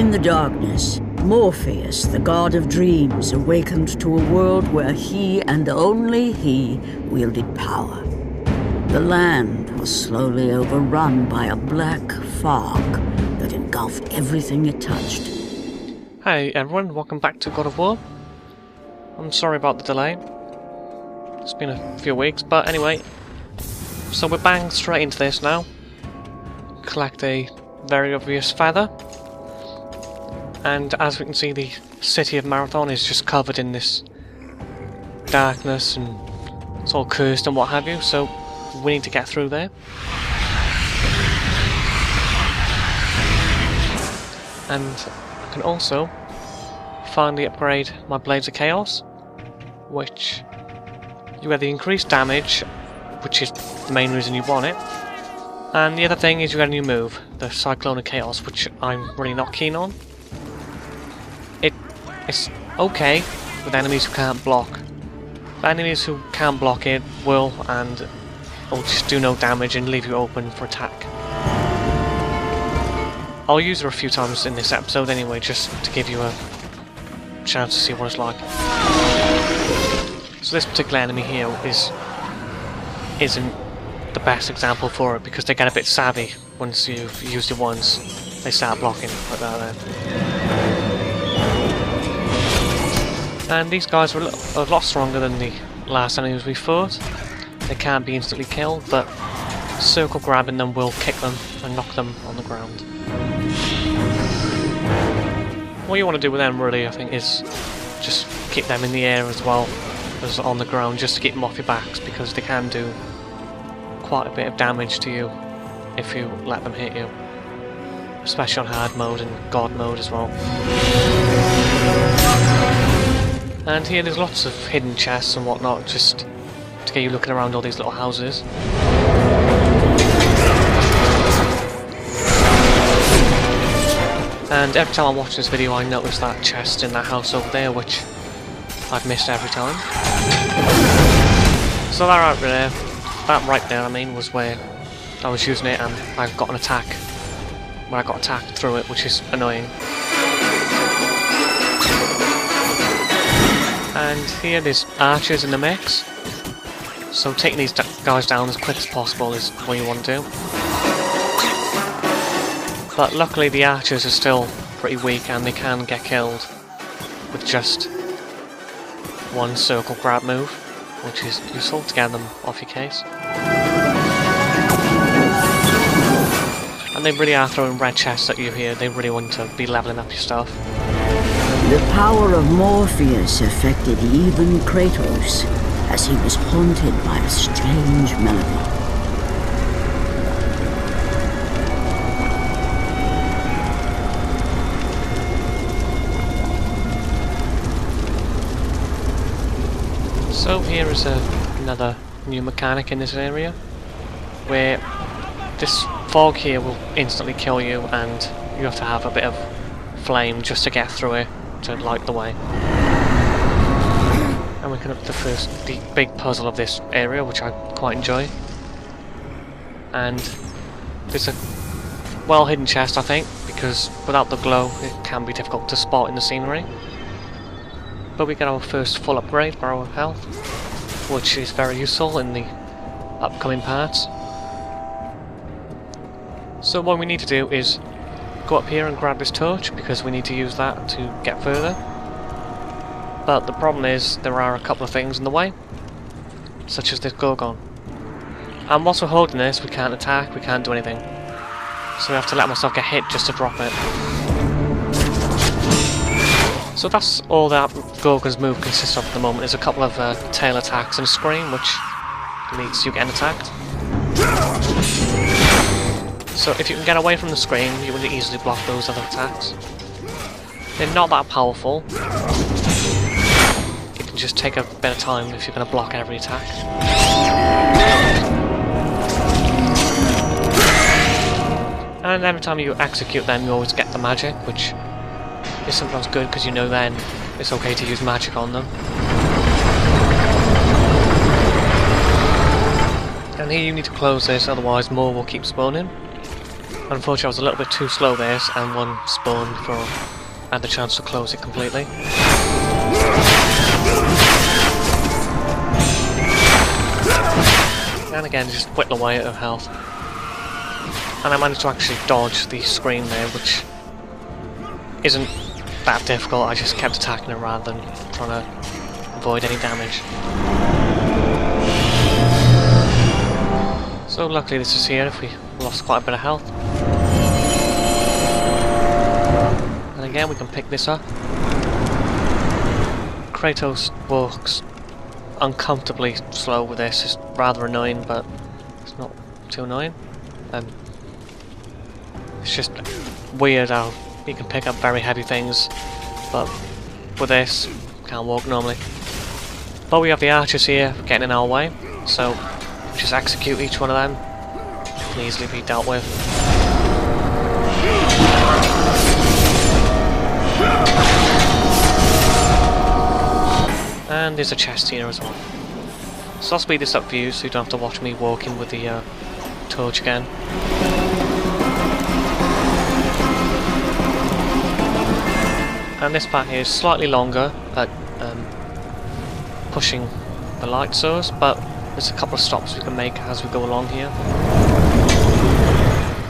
In the darkness, Morpheus, the god of dreams, awakened to a world where he and only he wielded power. The land was slowly overrun by a black fog that engulfed everything it touched. Hey everyone, welcome back to God of War. I'm sorry about the delay. It's been a few weeks, but anyway. So we're banging straight into this now. Collect a very obvious feather. And as we can see, the city of Marathon is just covered in this darkness and it's all cursed and what have you, so we need to get through there. And I can also finally upgrade my Blades of Chaos, which you get the increased damage, which is the main reason you want it. And the other thing is you get a new move, the Cyclone of Chaos, which I'm really not keen on. It's okay with enemies who can't block. But enemies who can block it will, and it'll just do no damage and leave you open for attack. I'll use her a few times in this episode anyway, just to give you a chance to see what it's like. So this particular enemy here isn't the best example for it, because they get a bit savvy once you've used it once. They start blocking like that then. And these guys are a lot stronger than the last enemies we fought. They can't be instantly killed, but circle grabbing them will kick them and knock them on the ground. What you want to do with them really, I think, is just keep them in the air as well as on the ground, just to keep them off your backs, because they can do quite a bit of damage to you if you let them hit you. Especially on hard mode and god mode as well. And here there's lots of hidden chests and whatnot, just to get you looking around all these little houses. And every time I watch this video I notice that chest in that house over there, which I've missed every time. So that right there I mean, was where I was using it and I got an attack. When I got attacked through it, which is annoying. And here there's archers in the mix, so taking these guys down as quick as possible is what you want to do. But luckily the archers are still pretty weak and they can get killed with just one circle grab move, which is useful to get them off your case. And they really are throwing red chests at you here. They really want to be leveling up your stuff. The power of Morpheus affected even Kratos, as he was haunted by a strange melody. So here is another new mechanic in this area, where this fog here will instantly kill you and you have to have a bit of flame just to get through it, to light the way. And we can up the big puzzle of this area, which I quite enjoy. And there's a well hidden chest, I think, because without the glow it can be difficult to spot in the scenery. But we get our first full upgrade for our health, which is very useful in the upcoming parts. So what we need to do is go up here and grab this torch, because we need to use that to get further. But the problem is there are a couple of things in the way, such as this Gorgon. And whilst we're holding this, we can't attack, we can't do anything. So we have to let myself get hit just to drop it. So that's all that Gorgon's move consists of at the moment. There's a couple of tail attacks and a scream, which leads to you getting attacked. So if you can get away from the screen, you will easily block those other attacks. They're not that powerful. It can just take a bit of time if you're going to block every attack. And every time you execute them, you always get the magic, which is sometimes good because you know then it's okay to use magic on them. And here you need to close this, otherwise more will keep spawning. Unfortunately, I was a little bit too slow there, and one spawned before I had the chance to close it completely. And again, just whittle away at health. And I managed to actually dodge the screen there, which isn't that difficult. I just kept attacking it rather than trying to avoid any damage. So luckily this is here if we lost quite a bit of health. And again we can pick this up. Kratos walks uncomfortably slow with this. It's rather annoying, but it's not too annoying. It's just weird how you can pick up very heavy things, but with this, can't walk normally. But we have the archers here getting in our way, so just execute each one of them. Can easily be dealt with. And there's a chest here as well. So I'll speed this up for you so you don't have to watch me walking with the torch again. And this part here is slightly longer at pushing the light source, but there's a couple of stops we can make as we go along here.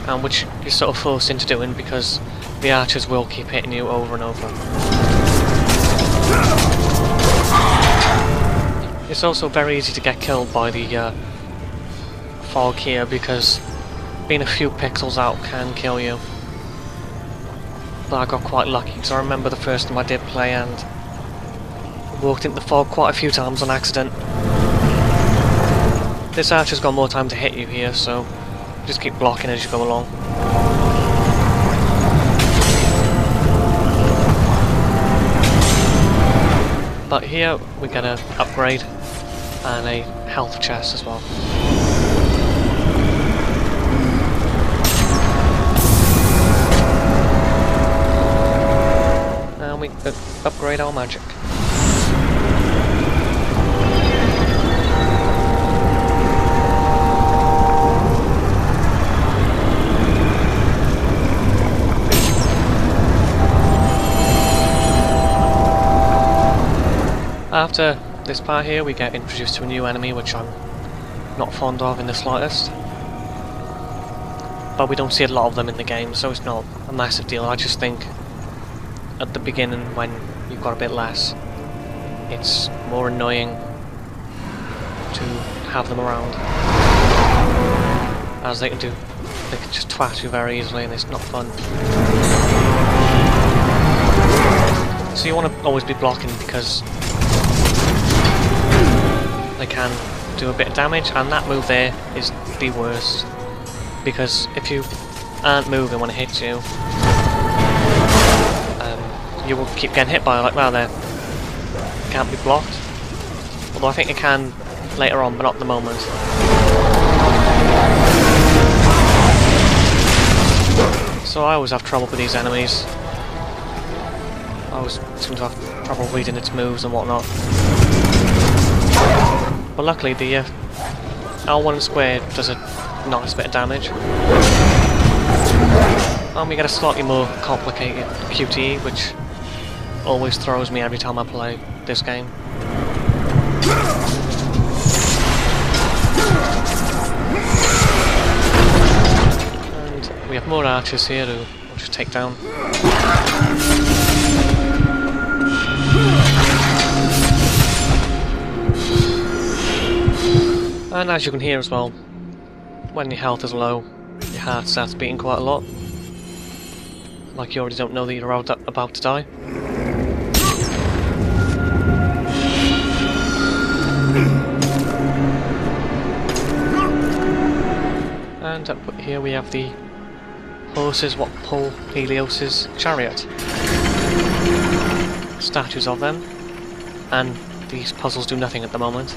And which you're sort of forced into doing because the archers will keep hitting you over and over. It's also very easy to get killed by the fog here because being a few pixels out can kill you. But I got quite lucky because I remember the first time I did play and walked into the fog quite a few times on accident. This archer's got more time to hit you here, so just keep blocking as you go along. But here we get an upgrade and a health chest as well. And we upgrade our magic. After this part here we get introduced to a new enemy which I'm not fond of in the slightest. But we don't see a lot of them in the game, so it's not a massive deal. I just think at the beginning when you've got a bit less, it's more annoying to have them around. As they can just twat you very easily and it's not fun. So you want to always be blocking because they can do a bit of damage, and that move there is the worst because if you aren't moving when it hits you, you will keep getting hit by it like that there. It can't be blocked. Although I think it can later on, but not at the moment. So I always have trouble with these enemies. I always seem to have trouble reading its moves and whatnot. But luckily the L1 squared does a nice bit of damage. And we get a slightly more complicated QTE, which always throws me every time I play this game. And we have more archers here who we'll just take down. And as you can hear as well, when your health is low, your heart starts beating quite a lot. Like you already don't know that you're about to die. And up here we have the horses what pull Helios's chariot. Statues of them, and these puzzles do nothing at the moment.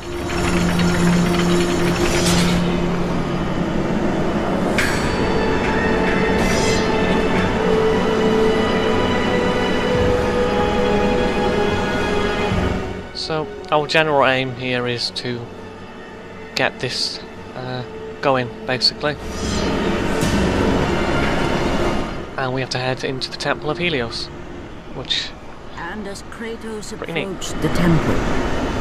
So our general aim here is to get this going, basically. and we have to head into the Temple of Helios, which... And as Kratos Pretty neat. approached the temple,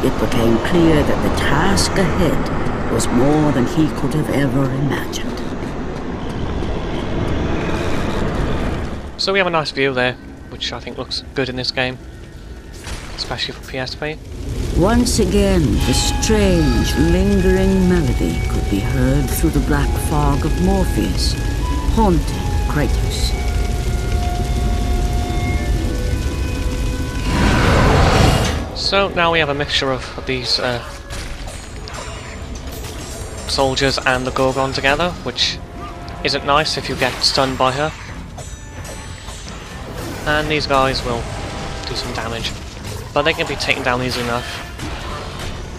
it became clear that the task ahead was more than he could have ever imagined. So we have a nice view there, which I think looks good in this game, especially for PSP. Once again, the strange, lingering melody could be heard through the black fog of Morpheus, haunting Kratos. So now we have a mixture of these soldiers and the Gorgon together, which isn't nice if you get stunned by her. And these guys will do some damage, but they can be taken down easily enough,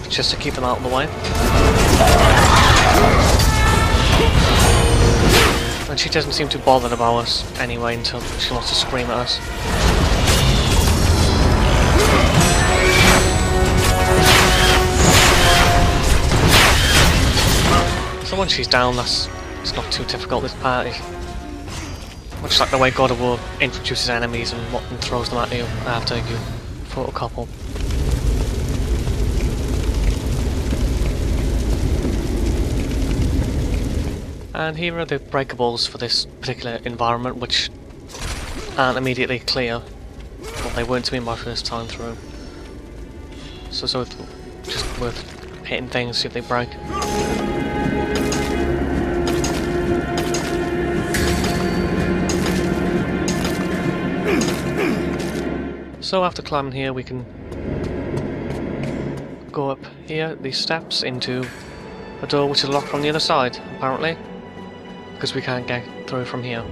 just to keep them out of the way. And she doesn't seem too bothered about us anyway until she wants to scream at us. So once she's down, it's not too difficult, this party. Much like the way God of War introduces enemies and throws them at you after you fought a couple. And here are the breakables for this particular environment, which aren't immediately clear. Well, they weren't to me my first time through. So it's just worth hitting things, see if they break. So after climbing here, we can go up here, these steps, into a door which is locked from the other side, apparently, because we can't get through from here.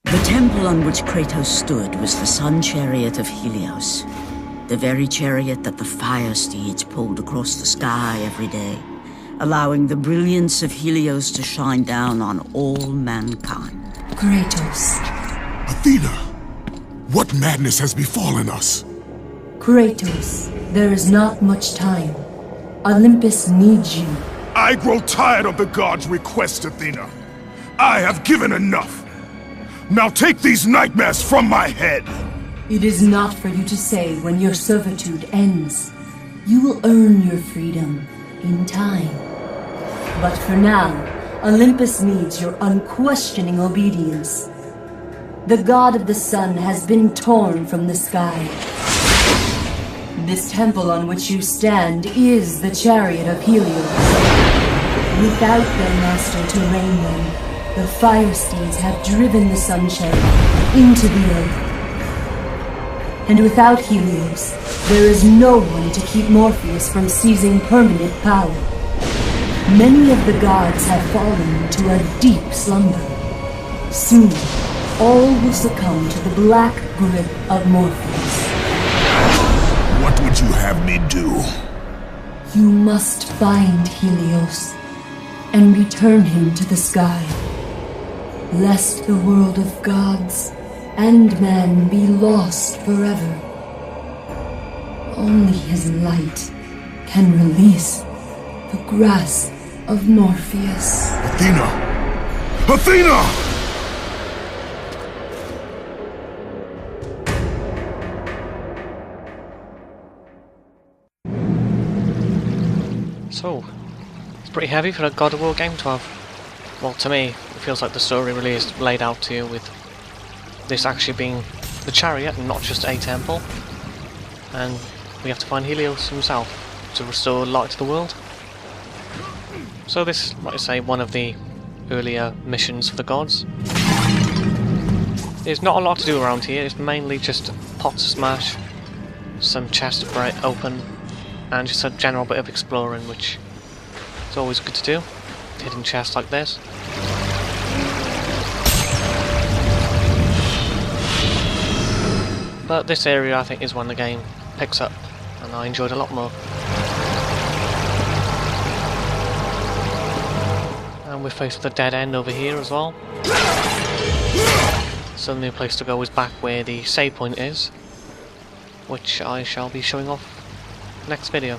The temple on which Kratos stood was the sun chariot of Helios, the very chariot that the fire steeds pulled across the sky every day, allowing the brilliance of Helios to shine down on all mankind. Kratos. Athena! What madness has befallen us? Kratos, there is not much time. Olympus needs you. I grow tired of the gods' requests, Athena. I have given enough. Now take these nightmares from my head! It is not for you to say when your servitude ends. You will earn your freedom in time. But for now, Olympus needs your unquestioning obedience. The god of the sun has been torn from the sky. This temple on which you stand is the chariot of Helios. Without their master to reign them, the fire steeds have driven the sun chariot into the earth. And without Helios, there is no one to keep Morpheus from seizing permanent power. Many of the gods have fallen to a deep slumber. Soon, all will succumb to the black grip of Morpheus. What would you have me do? You must find Helios and return him to the sky, lest the world of gods and man be lost forever. Only his light can release the grasp of Morpheus. Athena! Athena! So, it's pretty heavy for a God of War game to have. Well, to me, it feels like the story really is laid out to you with this actually being the chariot and not just a temple. And we have to find Helios himself to restore light to the world. So this, like I say, one of the earlier missions for the gods. There's not a lot to do around here, it's mainly just pots to smash, some chests to break open, and just a general bit of exploring, which is always good to do. Hidden chests like this. But this area I think is when the game picks up, and I enjoyed a lot more. And we're faced with a dead end over here as well. So the only place to go is back where the save point is, which I shall be showing off next video.